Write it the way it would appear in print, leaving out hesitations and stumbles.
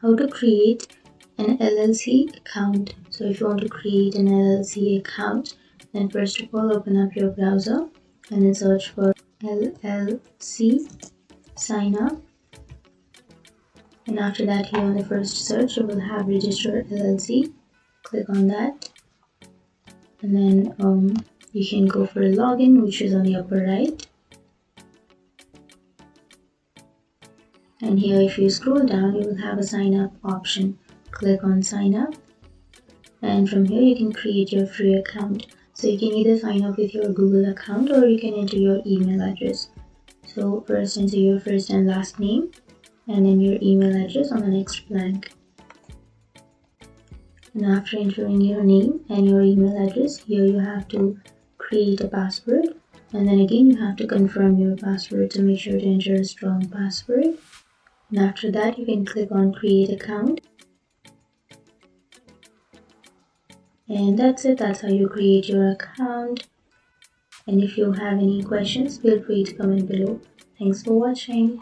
how to create an LLC account. So if you want to create an LLC account, then first of all open up your browser and then search for LLC sign up, and after that here on the first search you will have register LLC. Click on that, and then you can go for a login, which is on the upper right. And here if you scroll down you will have a sign up option. Click on sign up, and from here you can create your free account. So you can either sign up with your Google account or you can enter your email address. So first enter your first and last name and then your email address on the next blank. And after entering your name and your email address, here you have to create a password, and then again you have to confirm your password, so make sure to enter a strong password. And after that you can click on create account. And that's it. That's how you create your account. And if you have any questions, feel free to comment below. Thanks for watching.